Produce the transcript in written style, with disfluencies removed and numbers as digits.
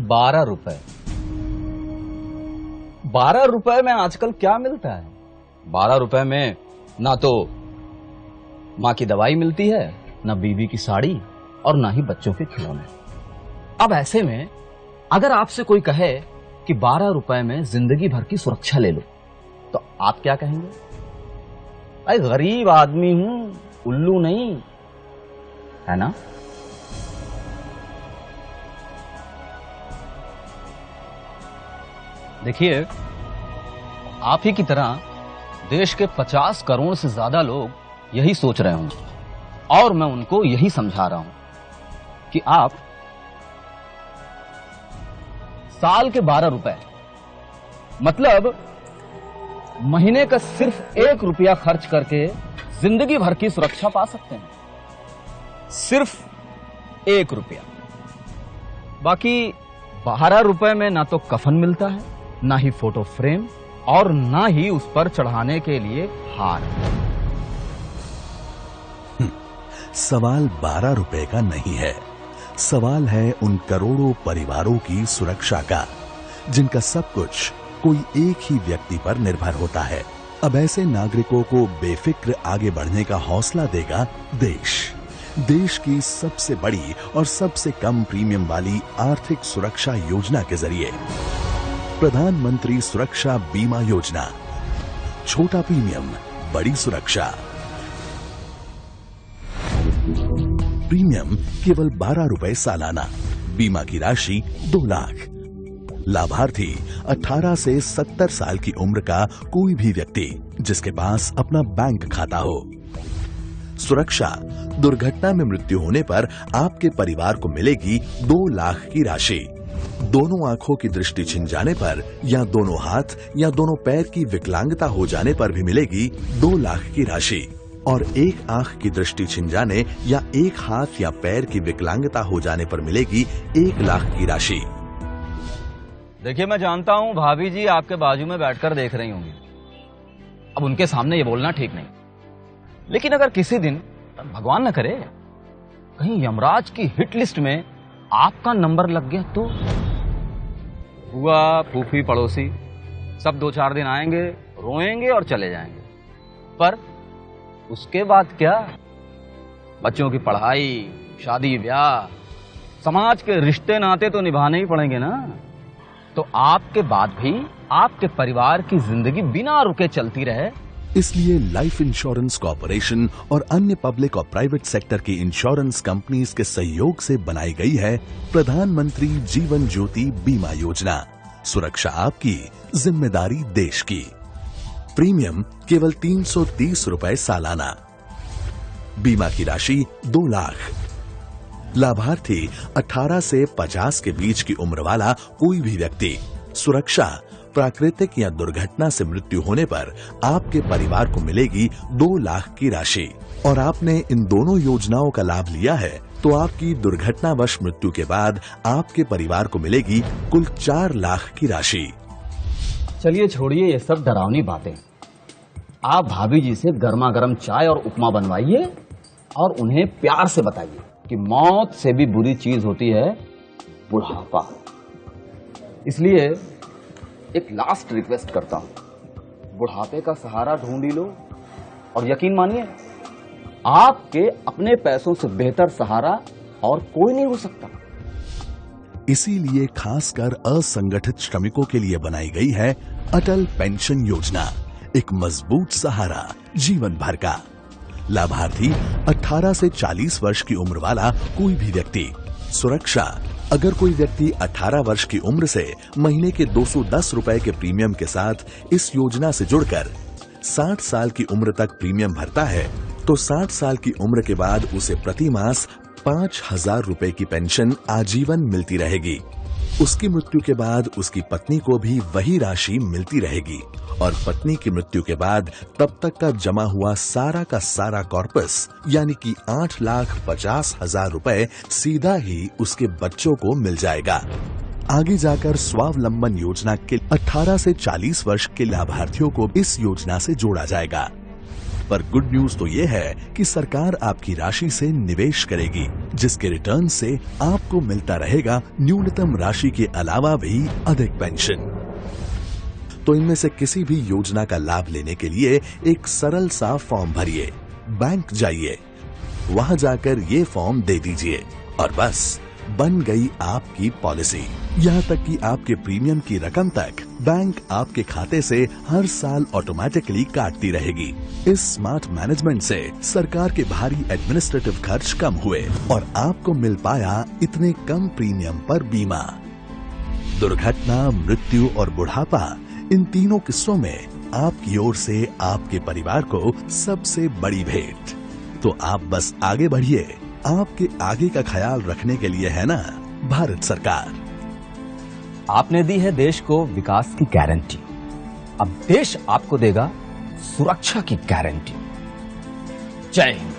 12 रुपए। 12 रुपए में आजकल क्या मिलता है? 12 रुपए में ना तो माँ की दवाई मिलती है, ना बीवी की साड़ी और ना ही बच्चों के खिलौने। अब ऐसे में अगर आपसे कोई कहे कि 12 रुपए में जिंदगी भर की सुरक्षा ले लो, तो आप क्या कहेंगे? भाई गरीब आदमी हूं, उल्लू नहीं, है ना? देखिए, आप ही की तरह देश के 50 करोड़ से ज्यादा लोग यही सोच रहे होंगे और मैं उनको यही समझा रहा हूं कि आप साल के 12 रुपए मतलब महीने का सिर्फ 1 रुपया खर्च करके जिंदगी भर की सुरक्षा पा सकते हैं। सिर्फ 1 रुपया। बाकी 12 रुपए में ना तो कफन मिलता है, ना ही फोटो फ्रेम और ना ही उस पर चढ़ाने के लिए हार। सवाल 12 रुपए का नहीं है, सवाल है उन करोड़ों परिवारों की सुरक्षा का जिनका सब कुछ कोई एक ही व्यक्ति पर निर्भर होता है। अब ऐसे नागरिकों को बेफिक्र आगे बढ़ने का हौसला देगा देश की सबसे बड़ी और सबसे कम प्रीमियम वाली आर्थिक सुरक्षा योजना के जरिए। प्रधानमंत्री सुरक्षा बीमा योजना। छोटा प्रीमियम, बड़ी सुरक्षा। प्रीमियम केवल 12 रुपए सालाना। बीमा की राशि 2 लाख। लाभार्थी 18 से 70 साल की उम्र का कोई भी व्यक्ति जिसके पास अपना बैंक खाता हो। सुरक्षा, दुर्घटना में मृत्यु होने पर आपके परिवार को मिलेगी 2 लाख की राशि। दोनों आंखों की दृष्टि छिन जाने पर या दोनों हाथ या दोनों पैर की विकलांगता हो जाने पर भी मिलेगी 2 लाख की राशि। और एक आंख की दृष्टि छिन जाने या एक हाथ या पैर की विकलांगता हो जाने पर मिलेगी 1 लाख की राशि। देखिए, मैं जानता हूं भाभी जी आपके बाजू में बैठकर देख रही होंगी। अब उनके सामने ये बोलना ठीक नहीं, लेकिन अगर किसी दिन भगवान न करे कहीं यमराज की हिट लिस्ट में आपका नंबर लग गया तो बुआ, फूफी, पड़ोसी सब 2-4 दिन आएंगे, रोएंगे और चले जाएंगे। पर उसके बाद क्या? बच्चों की पढ़ाई, शादी, ब्याह, समाज के रिश्ते नाते तो निभाने ही पड़ेंगे ना। तो आपके बाद भी आपके परिवार की जिंदगी बिना रुके चलती रहे। इसलिए लाइफ इंश्योरेंस कॉर्पोरेशन और अन्य पब्लिक और प्राइवेट सेक्टर की इंश्योरेंस कंपनीज के सहयोग से बनाई गई है प्रधानमंत्री जीवन ज्योति बीमा योजना। सुरक्षा आपकी, जिम्मेदारी देश की। प्रीमियम केवल 330 रुपए सालाना। बीमा की राशि 2 लाख। लाभार्थी 18 से 50 के बीच की उम्र वाला कोई भी व्यक्ति। सुरक्षा, प्राकृतिक या दुर्घटना से मृत्यु होने पर आपके परिवार को मिलेगी 2 लाख की राशि। और आपने इन दोनों योजनाओं का लाभ लिया है तो आपकी दुर्घटनावश मृत्यु के बाद आपके परिवार को मिलेगी कुल 4 लाख की राशि। चलिए छोड़िए ये सब डरावनी बातें। आप भाभी जी से गर्मा गर्म चाय और उपमा बनवाइए और उन्हें प्यार से बताइए कि मौत से भी बुरी चीज होती है बुढ़ापा। इसलिए एक लास्ट रिक्वेस्ट करता हूं, बुढ़ापे का सहारा ढूंढ ही लो और यकीन मानिए आपके अपने पैसों से बेहतर सहारा और कोई नहीं हो सकता। इसीलिए खासकर असंगठित श्रमिकों के लिए बनाई गई है अटल पेंशन योजना। एक मजबूत सहारा जीवन भर का। लाभार्थी 18 से 40 वर्ष की उम्र वाला कोई भी व्यक्ति। सुरक्षा, अगर कोई व्यक्ति 18 वर्ष की उम्र से महीने के 210 रुपए के प्रीमियम के साथ इस योजना से जुड़कर 60 साल की उम्र तक प्रीमियम भरता है तो 60 साल की उम्र के बाद उसे प्रति मास 5,000 रुपए की पेंशन आजीवन मिलती रहेगी। उसकी मृत्यु के बाद उसकी पत्नी को भी वही राशि मिलती रहेगी और पत्नी की मृत्यु के बाद तब तक का जमा हुआ सारा का सारा कॉर्पस यानी कि 8,50,000 रुपए सीधा ही उसके बच्चों को मिल जाएगा। आगे जाकर स्वावलंबन योजना के 18 से 40 वर्ष के लाभार्थियों को इस योजना से जोड़ा जाएगा। पर गुड न्यूज तो ये है कि सरकार आपकी राशि से निवेश करेगी, जिसके रिटर्न से आपको मिलता रहेगा न्यूनतम राशि के अलावा भी अधिक पेंशन। तो इनमें से किसी भी योजना का लाभ लेने के लिए एक सरल सा फॉर्म भरिए, बैंक जाइए, वहां जाकर ये फॉर्म दे दीजिए और बस बन गई आपकी पॉलिसी। यहाँ तक कि आपके प्रीमियम की रकम तक बैंक आपके खाते से हर साल ऑटोमेटिकली काटती रहेगी। इस स्मार्ट मैनेजमेंट से सरकार के भारी एडमिनिस्ट्रेटिव खर्च कम हुए और आपको मिल पाया इतने कम प्रीमियम पर बीमा। दुर्घटना, मृत्यु और बुढ़ापा, इन तीनों किस्सों में आपकी ओर से आपके परिवार को सबसे बड़ी भेंट। तो आप बस आगे बढ़िए, आपके आगे का ख्याल रखने के लिए है ना भारत सरकार। आपने दी है देश को विकास की गारंटी, अब देश आपको देगा सुरक्षा की गारंटी। जय हिंद।